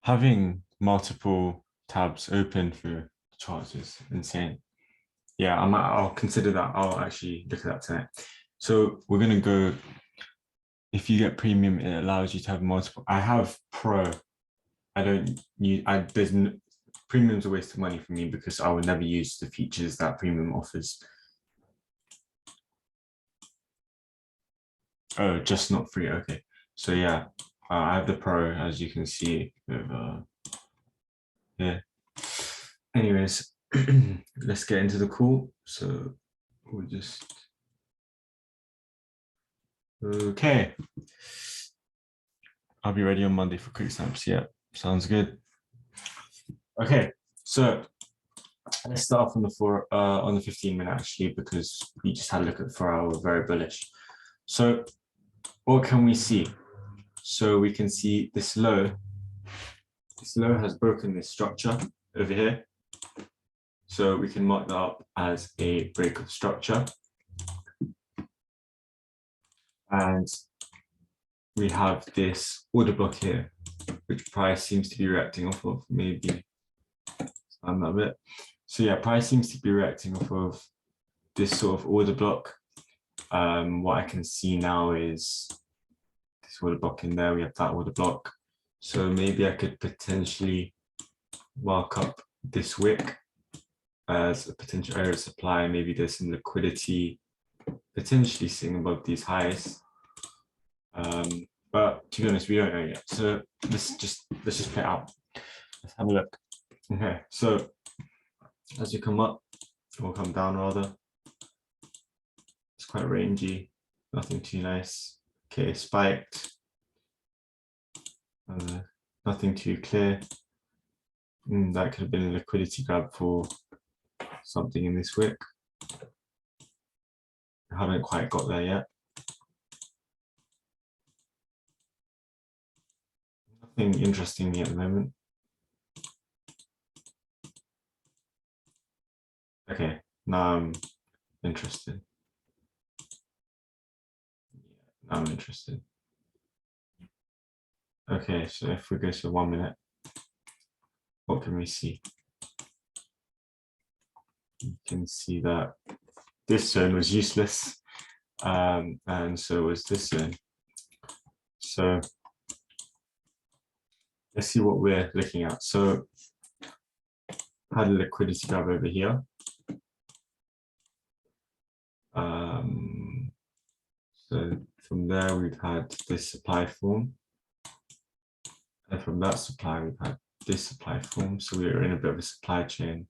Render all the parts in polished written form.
having multiple tabs open for the charts is insane. Yeah, I'll consider that. I'll actually look at that tonight. So we're gonna go. If you get premium, it allows you to have multiple. I have pro. I don't use. Premium's a waste of money for me because I would never use the features that premium offers. Oh, just not free. Okay. So yeah, I have the pro, as you can see. With, yeah. Anyways, let's get into the call. So we'll just. Okay. I'll be ready on Monday for QuickSnipes. Yeah, sounds good. Okay, so let's start off on the 15-minute actually, because we just had a look at the 4-hour, we're very bullish. So what can we see? So we can see this low. This low has broken this structure over here. So we can mark that up as a break of structure. And we have this order block here, which price seems to be reacting off of. Maybe expand that a bit. So yeah, price seems to be reacting off of this sort of order block. What I can see now is this order block in there. We have that order block. So maybe I could potentially mark up this wick as a potential area of supply. Maybe there's some liquidity potentially sitting above these highs. But to be honest, we don't know yet. So let's just play it out. Let's have a look. Okay, so as you come up, or come down rather, it's quite rangy, nothing too nice. Okay, spiked, nothing too clear. That could have been a liquidity grab for something in this wick. I haven't quite got there yet. Nothing interesting me at the moment. Okay, now I'm interested. Now I'm interested. Okay, so if we go to 1 minute, what can we see? You can see that this zone was useless, and so was this zone. So let's see what we're looking at. So I had a liquidity grab over here. So from there, we've had this supply form. And from that supply, we've had this supply form. So we're in a bit of a supply chain.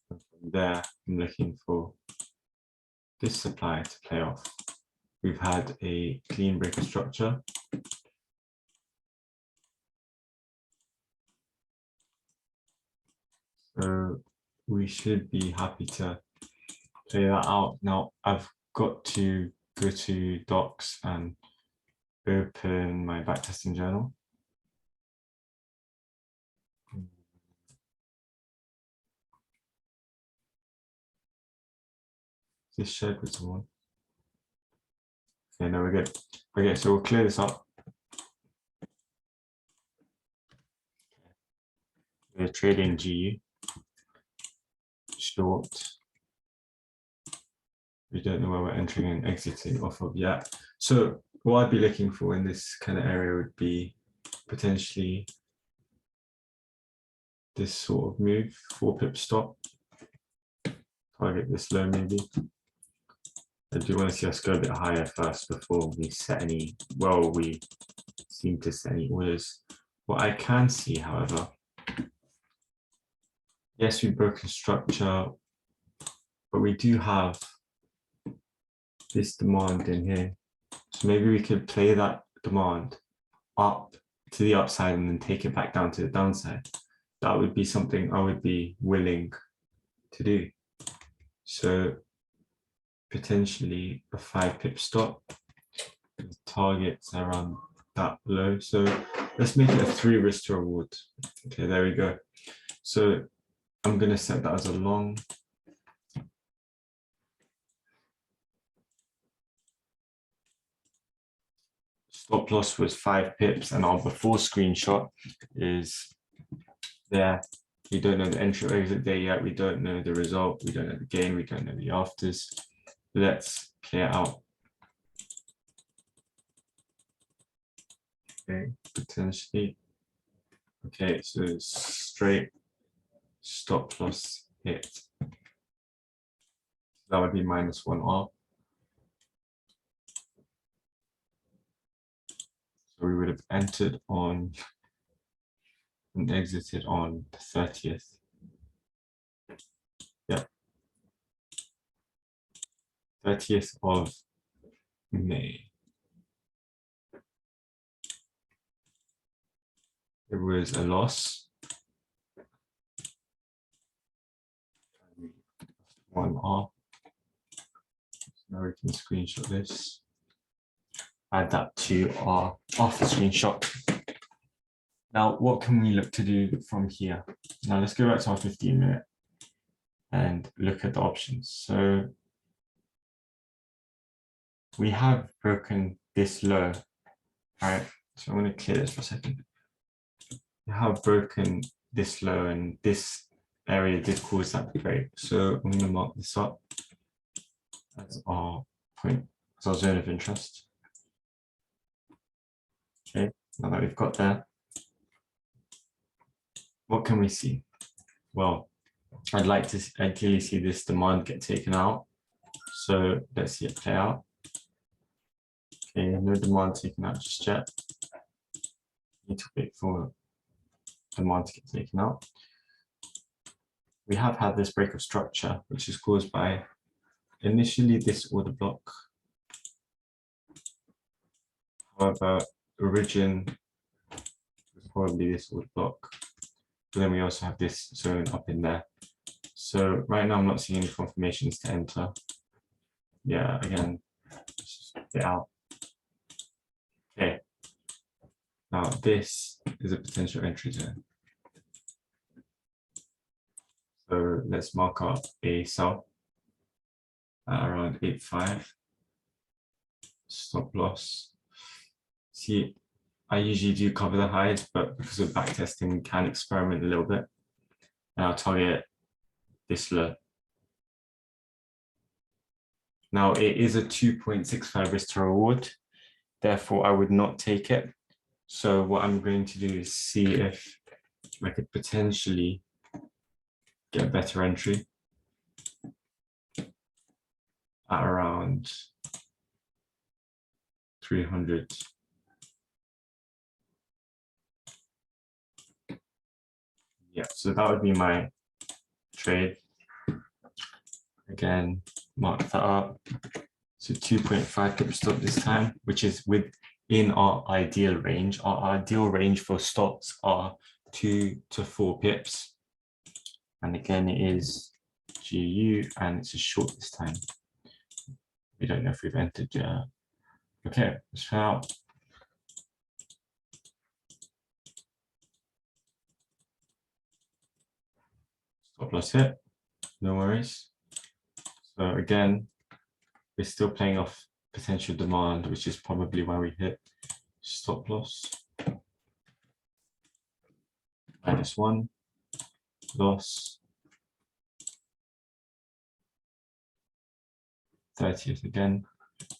And from there, I'm looking for this supply to play off. We've had a clean breaker structure. So we should be happy to play that out. Now I've got to go to docs and open my backtesting journal. This shared with someone. Okay, no, we're good. Okay, so we'll clear this up. We're trading GU short. We don't know where we're entering and exiting off of yet. So what I'd be looking for in this kind of area would be potentially this sort of move, 4 pip stop. Target this low maybe. I do want to see us go a bit higher first before we set any, well, we seem to set any orders. What I can see, however, yes, we've broken structure, but we do have this demand in here. So maybe we could play that demand up to the upside and then take it back down to the downside. That would be something I would be willing to do. So potentially a 5 pip stop, targets around that low. So let's make it a 3 risk to reward. Okay, there we go. So I'm going to set that as a long. stop loss was 5 pips, and our before screenshot is there. We don't know the entry or exit day yet. We don't know the result. We don't know the gain. We don't know the afters. Let's clear out. Okay, potentially. Okay, so straight stop loss hit. That would be -1R. So we would have entered on and exited on the 30th. Yeah. 30th of May. It was a loss. 1R. Now we can screenshot this. Add that to our after screenshot. Now, what can we look to do from here? Now, let's go back to our 15-minute and look at the options. So we have broken this low, right? So I'm going to clear this for a second. We have broken this low, and this area did cause that break. So I'm going to mark this up as our point, as our zone of interest. Okay, now that we've got there, what can we see? Well, I'd like to ideally see this demand get taken out. So let's see it play out. Okay, no demand taken out just yet. Need to wait for demand to get taken out. We have had this break of structure, which is caused by initially this order block. However, origin was probably this order block. But then we also have this zone up in there. So right now I'm not seeing any confirmations to enter. Yeah, again, just get out. Okay. Now this is a potential entry zone. So let's mark up a sell at around 8.5. Stop loss. See, I usually do cover the highs, but because of backtesting, we can experiment a little bit. And I'll target this low. Now it is a 2.65 risk to reward. Therefore, I would not take it. So what I'm going to do is see if I could potentially get a better entry at around 300. Yeah, so that would be my trade. Again, mark that up. So 2.5 pip stop this time, which is within our ideal range. Our ideal range for stops are 2 to 4 pips. And again, it is GU and it's a short this time. We don't know if we've entered yet. Okay, let's try out. Stop loss hit, no worries. So again, we're still playing off potential demand, which is probably why we hit stop loss. -1, loss. 30th again.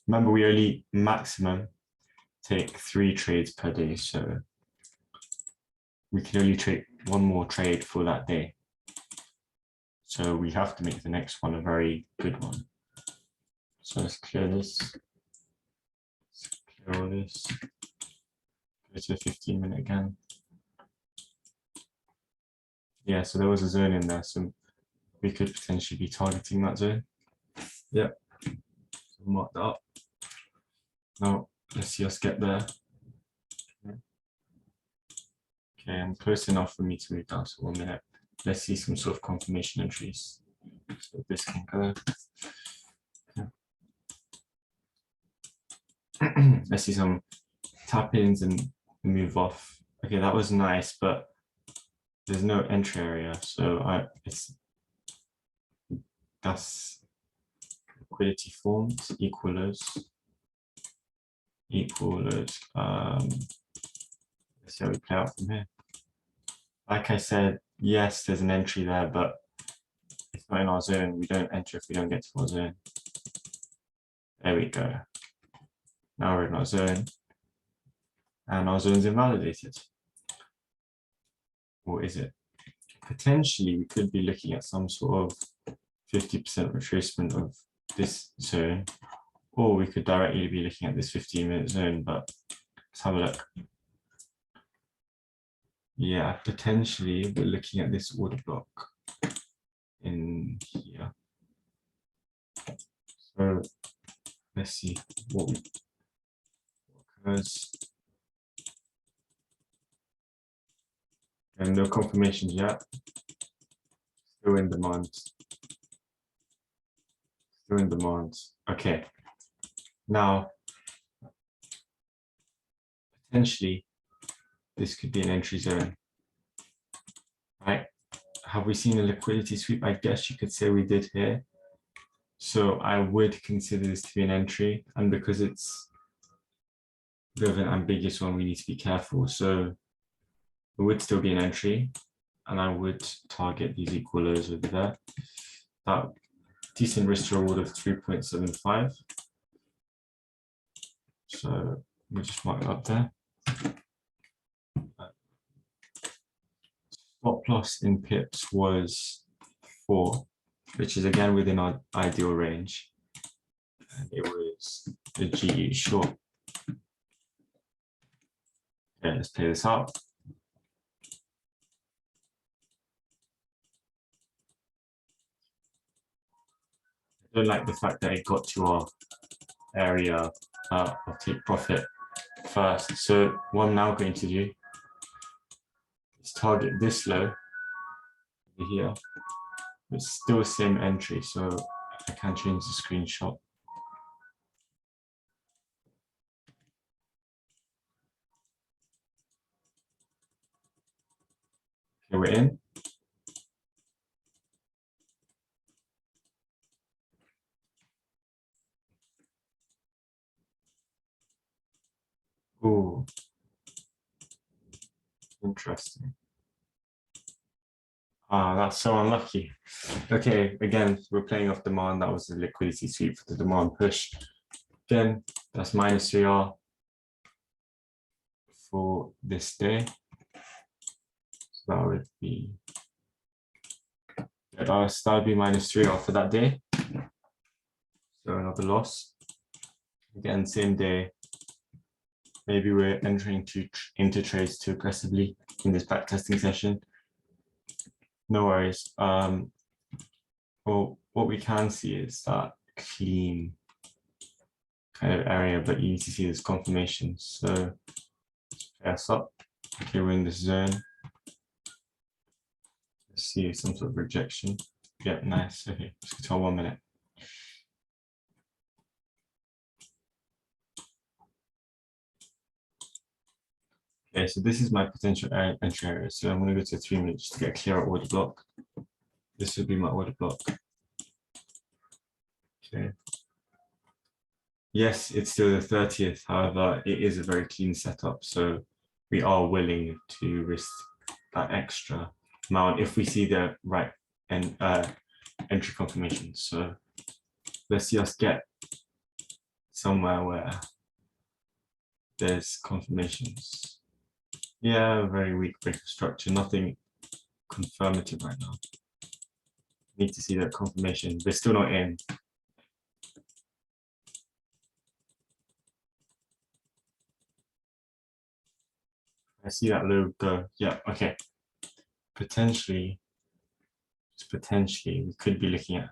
Remember, we only maximum take 3 trades per day, so we can only take 1 more trade for that day. So we have to make the next one a very good one. So let's clear this. Let's clear all this. Go to 15-minute again. Yeah, so there was a zone in there, so we could potentially be targeting that zone. Yep. So mark that up. Now let's see us get there. Okay, I'm close enough for me to move down to 1 minute. Let's see some sort of confirmation entries. So this can go. Yeah. Let's see some tap ins and move off. Okay, that was nice, but there's no entry area, so that's liquidity forms equal lows. equals, let's see how we play out from here. Like I said, yes, there's an entry there, but it's not in our zone. We don't enter if we don't get to our zone. There we go. Now we're in our zone, and our zone's invalidated. Or is it? Potentially, we could be looking at some sort of 50% retracement of this zone, or we could directly be looking at this 15-minute zone, but let's have a look. Yeah, potentially we're looking at this order block in here. So let's see what occurs. And no confirmations yet. Still in demand. Still in demand. Okay. Now, potentially, this could be an entry zone. Right? Have we seen a liquidity sweep? I guess you could say we did here. So I would consider this to be an entry. And because it's a bit of an ambiguous one, we need to be careful. So it would still be an entry, and I would target these equal lows over there. That decent risk to reward of 3.75. So we'll just mark it up there. Stop loss in pips was 4, which is again within our ideal range. And it was the GE short. Okay, let's play this out. I don't like the fact that it got to our area of take profit first. So what I'm now going to do is target this low over here. It's still the same entry, so I can change the screenshot. Okay, we're in. Ooh, interesting. Ah, that's so unlucky. Okay, again, we're playing off demand. That was the liquidity sweep for the demand push. Again, that's minus 3R for this day. So that would be, that would be minus 3R for that day. So another loss. Again, same day. Maybe we're entering into trades too aggressively in this backtesting session. No worries. Well, what we can see is that clean kind of area, but you need to see this confirmation. So pair us up. Okay, we're in this zone. Let's see some sort of rejection. Yeah, nice. Okay, let's go to our 1 minute. Okay, so this is my potential entry area. So I'm going to go to 3 minutes to get a clearer order block. This would be my order block. Okay. Yes, it's still the 30th. However, it is a very clean setup. So we are willing to risk that extra amount if we see the right entry confirmation. So let's see us get somewhere where there's confirmations. Yeah, very weak break of structure, nothing confirmative right now. Need to see that confirmation. We're still not in. I see that low go. Yeah, okay. Potentially, just potentially, we could be looking at.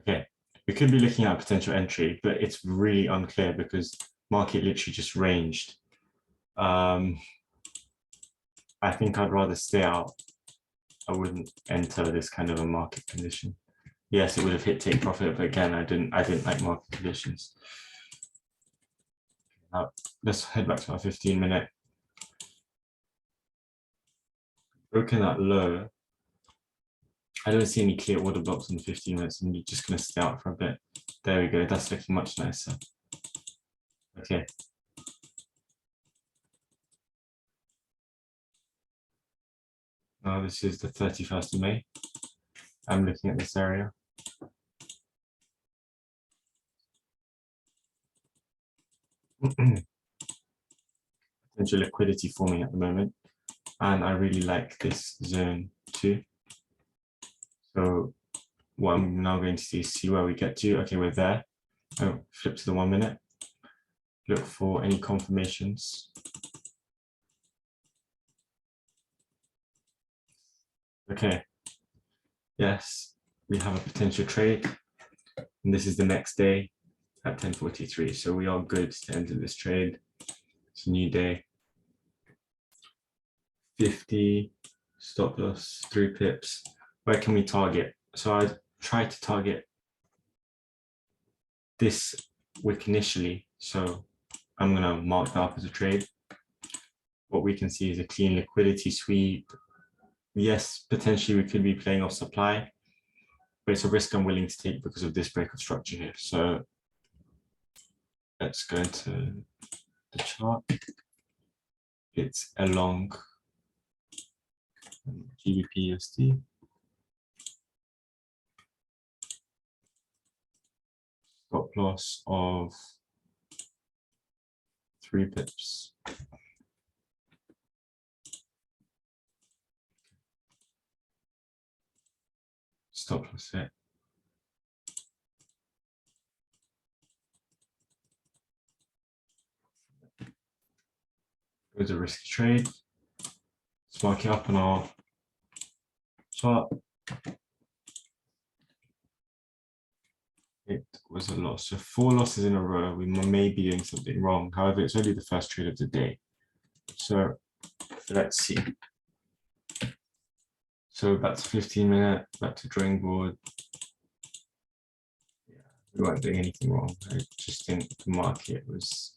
Okay, we could be looking at a potential entry, but it's really unclear because market literally just ranged. I think I'd rather stay out. I wouldn't enter this kind of a market condition. Yes, it would have hit take profit, but again, I didn't like market conditions. Now, let's head back to our 15-minute. Broken that low. I don't see any clear order blocks in 15 minutes. I'm just going to stay out for a bit. There we go. That's looking much nicer. Okay. Now this is the 31st of May. I'm looking at this area. Potential liquidity forming at the moment. And I really like this zone too. So what I'm now going to do is see where we get to. Okay, we're there. Oh, flip to the 1 minute. Look for any confirmations. Okay. Yes, we have a potential trade. And this is the next day at 10:43. So we are good to enter this trade. It's a new day. 50, stop loss, 3 pips. Where can we target? So I try to target this wick initially. So I'm going to mark that up as a trade. What we can see is a clean liquidity sweep. Yes, potentially we could be playing off supply, but it's a risk I'm willing to take because of this break of structure here. So let's go into the chart. It's a long GBP USD. Stop loss of 3 pips. Stop loss hit. It was a risky trade. Let's mark it up on our chart. It was a loss. So 4 losses in a row. We may be doing something wrong. However, it's only the first trade of the day. So let's see. So back to 15-minute, back to drawing board. Yeah, we weren't doing anything wrong. I just think the market was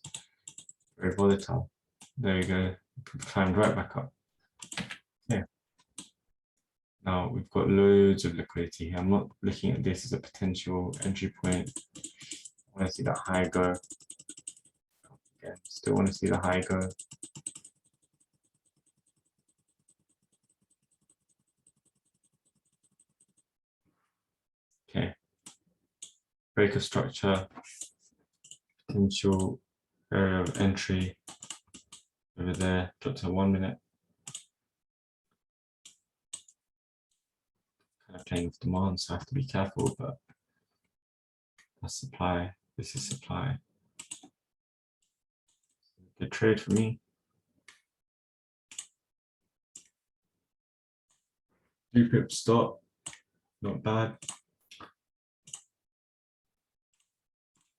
very volatile. There you go. Climbed right back up. Yeah. Now we've got loads of liquidity here. I'm not looking at this as a potential entry point. I want to see that high go. Again, still want to see the high go. Okay. Break of structure. Potential area of entry over there. Drop to 1 minute. Kind of playing with demand, so I have to be careful, but that's supply. This is supply. Good trade for me. 3 pip stop, not bad.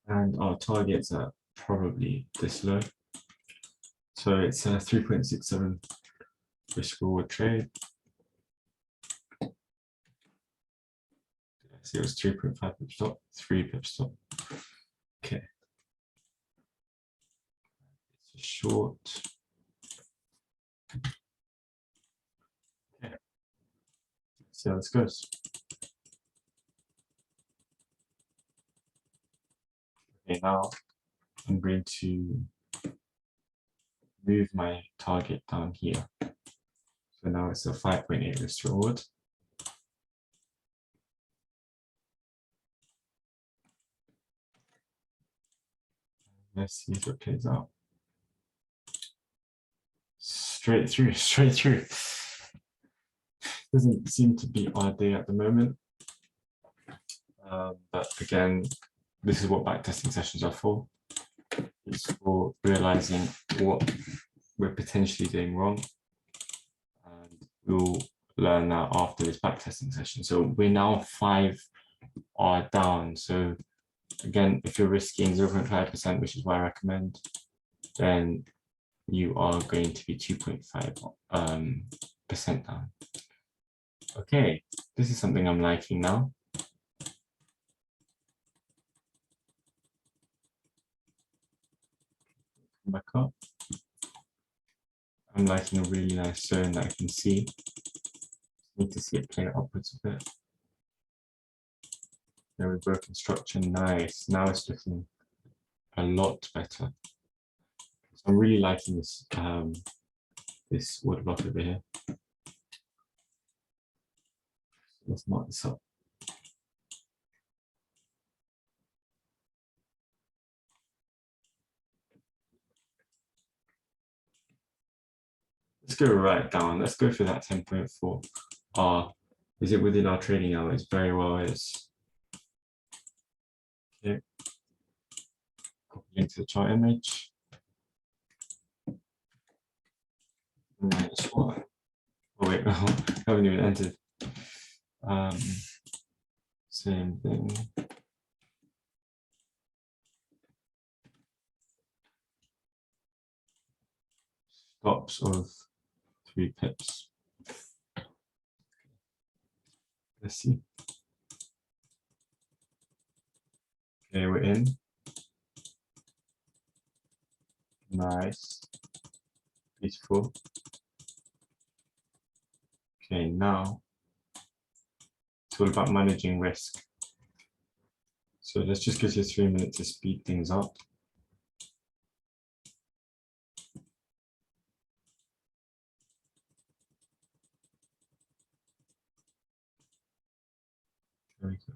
And our targets are probably this low. So it's a 3.67 risk reward trade. So it was 3.5 pip stop, 3 pip stop. Okay. It's a short. Okay. Let's see how this goes. Okay, now I'm going to move my target down here. So now it's a 5.8 risk reward. Let's see if it plays out. Straight through, straight through. Doesn't seem to be our day at the moment. But again, this is what backtesting sessions are for. It's for realizing what we're potentially doing wrong. And we'll learn that after this backtesting session. So we're now 5 are down. So again, if you're risking 0.5%, which is what I recommend, then you are going to be 2.5% down. Okay, this is something I'm liking now. Come back up. I'm liking a really nice zone that I can see. Need to see it play upwards a bit. There we broken structure, nice. Now it's looking a lot better. So I'm really liking this this order block over here. Let's mark this up. Let's go right down. Let's go for that 10.4. Is it within our trading hours? Very well is. Okay. Copy link to the chart image. -1. Oh wait, I haven't even entered. Same thing. Stops of 3 pips. Let's see. Okay, we're in. Nice. Beautiful. Okay, now it's all about managing risk. So let's just give you 3 minutes to speed things up. There we go.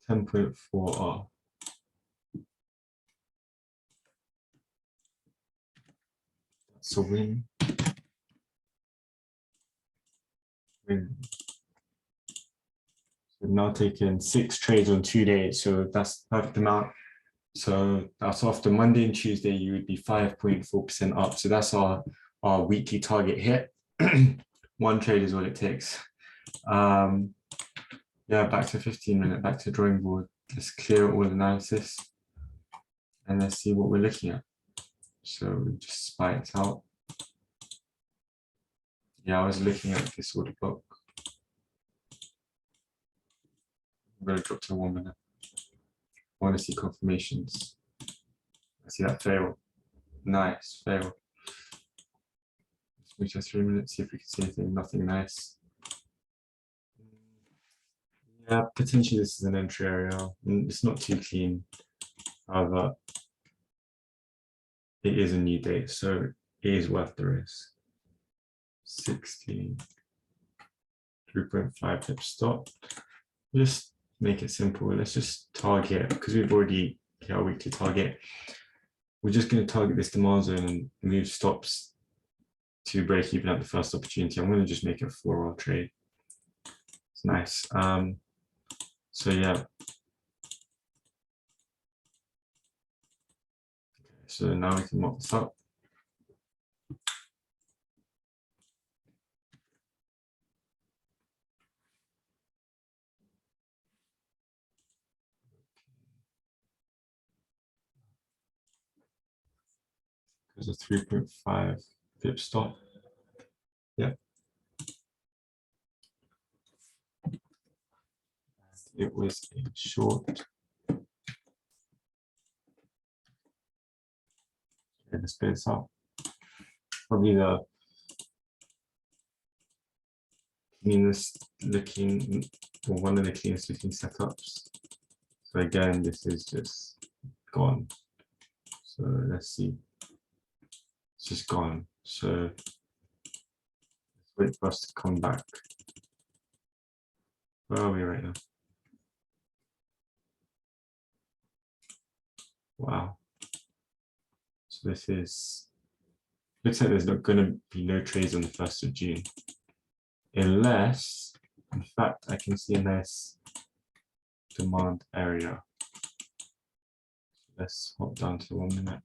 10.4R. That's a win. Win. We've now taken 6 trades on 2 days, so that's perfect amount. So that's after Monday and Tuesday, you would be 5.4% up. So that's our weekly target hit. 1 trade is all it takes. Yeah, back to 15-minute, back to drawing board. Let's clear all analysis and let's see what we're looking at. So we just spy it out. Yeah, I was looking at this order block. I'm going to drop to 1 minute. I want to see confirmations. I see that fail. Nice, fail. Let's move to 3 minutes, see if we can see anything. Nothing nice. Yeah, potentially this is an entry area. It's not too clean. However, it is a new date, so it is worth the risk. 16, 3.5 pip stop. Just make it simple. Let's just target, because we've already hit our weekly target. We're just going to target this demand zone and move stops to break even at the first opportunity. I'm going to just make it a 4-hour trade. It's nice. So yeah. So now we can mark this up. There's a 3.5 pip stop. Yeah. It was a short. Okay, let's split this out. Probably the cleanest looking, or one of the cleanest looking setups. So again, this is just gone. So let's see. It's just gone. So let's wait for us to come back. Where are we right now? Wow. So this is, looks like there's not going to be no trades on the 1st of June. Unless, in fact, I can see a nice demand area. Let's hop down to 1 minute.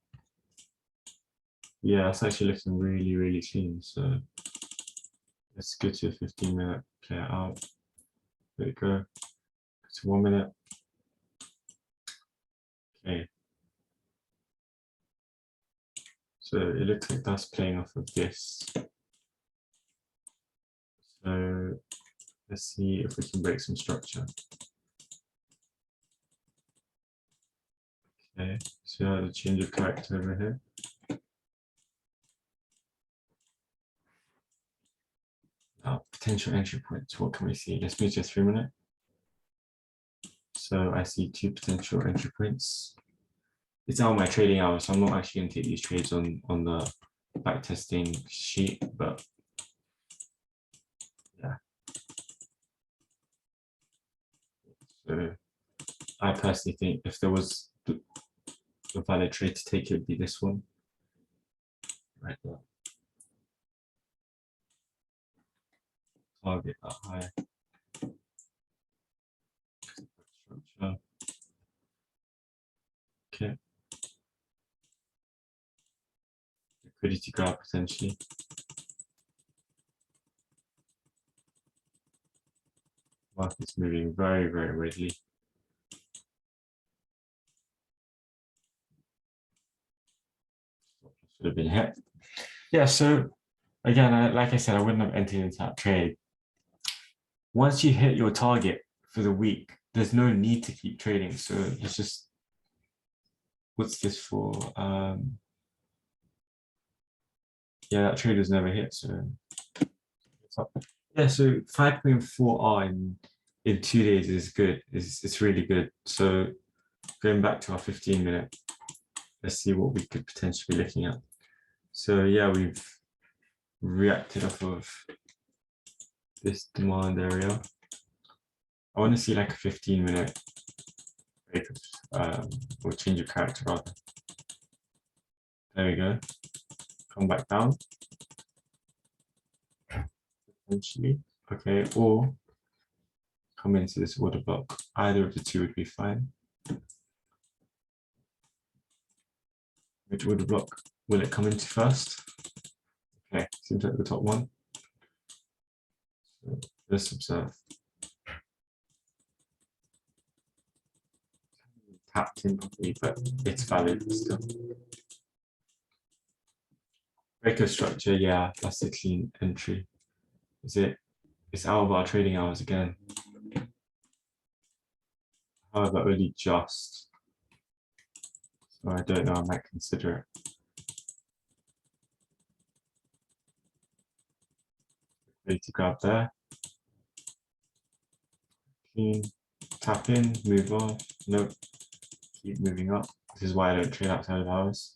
Yeah, it's actually looking really, really clean. So let's go to a 15-minute, play it out. There we go. Go to 1 minute. Okay. So it looks like that's playing off of this. So let's see if we can break some structure. Okay, so the change of character over here. Now, potential entry points. What can we see? Let's move to a 3-minute. So I see 2 potential entry points. It's out of my trading hours, so I'm not actually going to take these trades on the backtesting sheet, but yeah. So I personally think if there was a valid trade to take, it would be this one right there. Target that high. Structure. Okay. Liquidity grab potentially. Market's moving very, very weirdly. Should have been hit. Yeah, so again, like I said, I wouldn't have entered into that trade. Once you hit your target for the week, there's no need to keep trading. So it's just, what's this for? Yeah, that trade was never hit. So yeah, so 5.4R in 2 days is good. It's really good. So going back to our 15-minute, let's see what we could potentially be looking at. So yeah, we've reacted off of this demand area. I want to see like a 15-minute break or change of character rather. There we go. Come back down. Potentially. Okay, or come into this order block. Either of the two would be fine. Which order block will it come into first? Okay, seems like the top one. So let's observe. Tapped in properly, but it's valid still. Breaker structure, yeah, that's a clean entry. Is it? It's out of our trading hours again. However, only just. So I don't know, I might consider it. Ready to grab there. Clean, tap in, move on. Nope, keep moving up. This is why I don't trade outside of hours.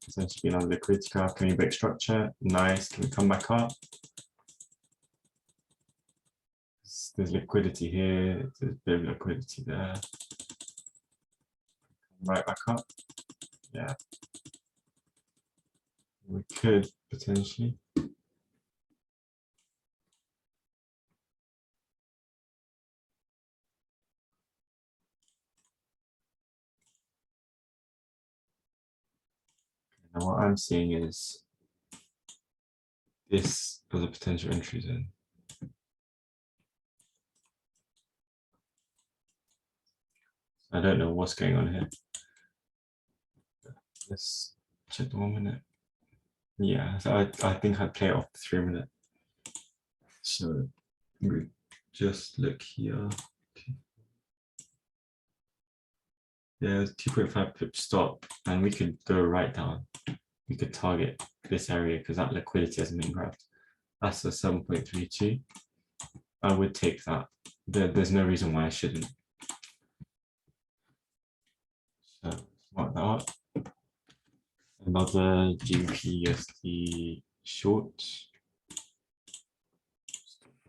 Potentially be another liquidity grab. Can we break structure? Nice. Can we come back up? There's liquidity here. There's a bit of liquidity there. Right back up. Yeah. We could potentially. Now what I'm seeing is this as a potential entry zone. I don't know what's going on here. Let's check the 1 minute. Yeah, so I think I'd play it off the 3-minute. So we just look here. Yeah, 2.5 pip stop, and we could go right down. We could target this area because that liquidity hasn't been grabbed. That's a 7.32. I would take that. There's no reason why I shouldn't. So mark that up. Another GBP/USD short.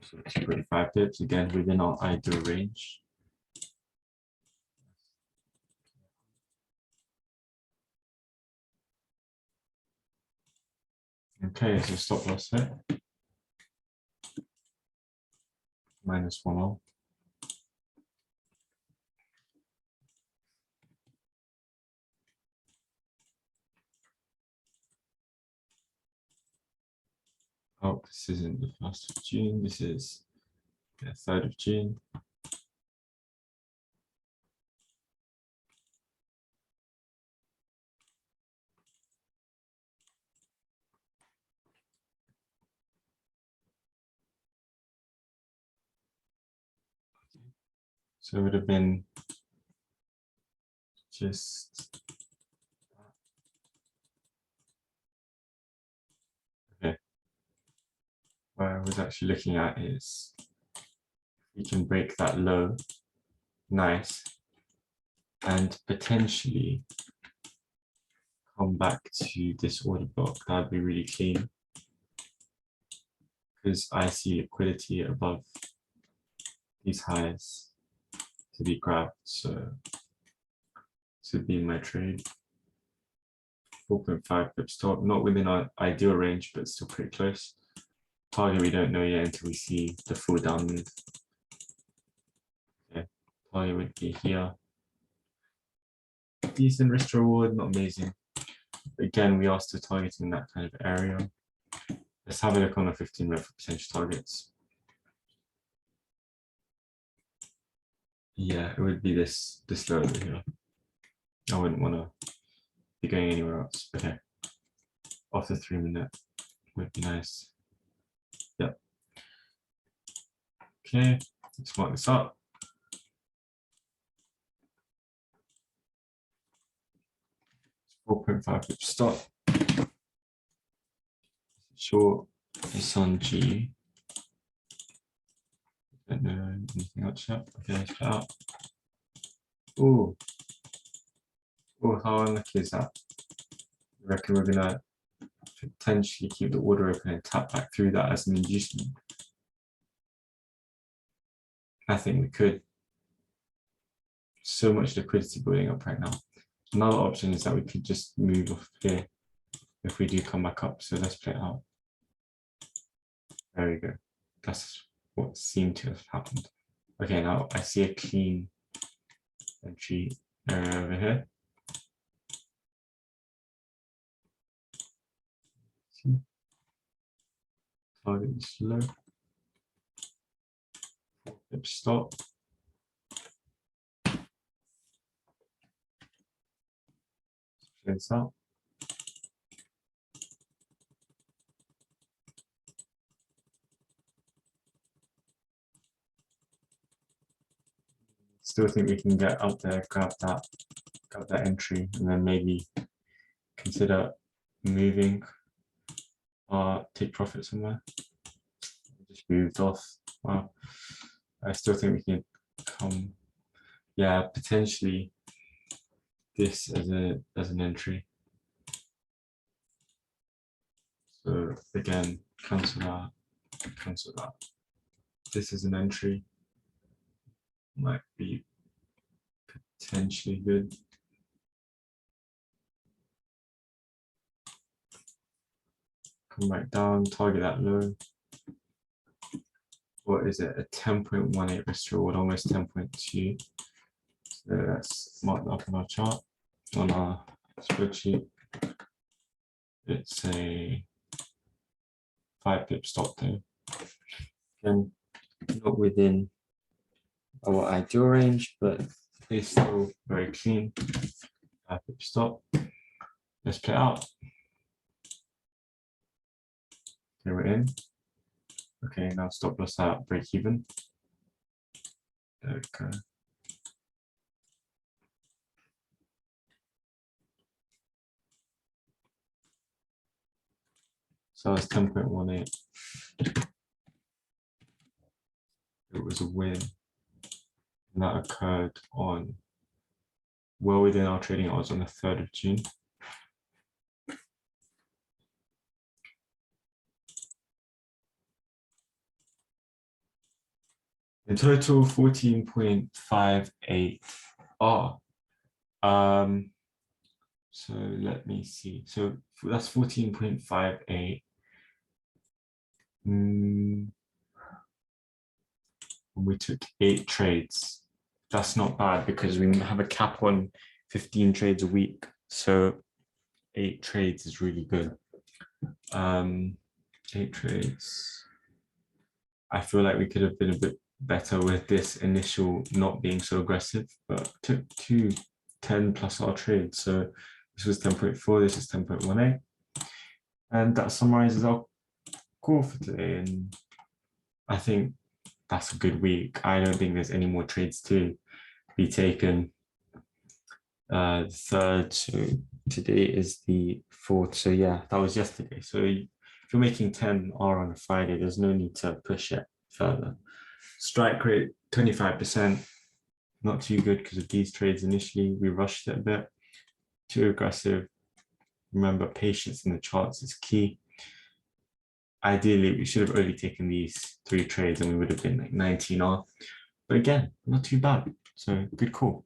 So 2.5 pips again within our ideal range. Okay, so stop loss hit. -1. Oh, this isn't the 1st of June. This is the 3rd of June. So it would have been just, okay. what I was actually looking at is we can break that low, nice, and potentially come back to this order block. That'd be really clean because I see liquidity above these highs to be grabbed. So this would be my trade. 4.5 pip stop, not within our ideal range, but still pretty close. Target we don't know yet until we see the full down move. Okay, target would be here. Decent risk reward, not amazing. Again, we are still targeting that kind of area. Let's have a look on the 15-minute for potential targets. Yeah, it would be this low over here. I wouldn't want to be going anywhere else. Okay, off the 3-minute would be nice. Yep. Okay, let's mark this up. .5 pip stop. Short is on G. Don't know anything else yet. Okay, let's put out. Oh, how unlucky is that? I reckon we're gonna potentially keep the order open and tap back through that as an inducement. I think we could. So much liquidity building up right now. Another option is that we could just move off here if we do come back up. So let's play it out. There we go. That's what seemed to have happened. Okay, now I see a clean entry area over here. Target is low. Stop. Play this out. Still think we can get up there, grab that entry, and then maybe consider moving or take profit somewhere. Just moved off. Wow. I still think we can come, yeah, potentially this as an entry. So again, cancel that. This is an entry. Might be potentially good. Come back down, target that low. What is it? A 10.18 risk reward, almost 10.2. So let's mark that up on our chart, on our spreadsheet. It's a 5 pip stop though. Again, not within our ideal range, but it's still very clean. 5 pip stop. Let's play it out. Here we're in. Okay, now stop loss out, break even. There we go. So it's 10.18. It was a win. And that occurred on, well within our trading hours, on the 3rd of June. In total, 14.58 R. So let me see. So that's 14.58. We took 8 trades. That's not bad because we have a cap on 15 trades a week. So 8 trades is really good. 8 trades. I feel like we could have been a bit better with this initial not being so aggressive, but took 2 10+ R trades. So this was 10.4, this is 10.18. And that summarizes our call for today. And I think that's a good week. I don't think there's any more trades to be taken. 3rd, so today is the 4th. So yeah, that was yesterday. So if you're making 10R on a Friday, there's no need to push it further. Strike rate, 25%, not too good because of these trades initially. We rushed it a bit, too aggressive. Remember, patience in the charts is key. Ideally, we should have only taken these 3 trades and we would have been like 19R. But again, not too bad. So good call.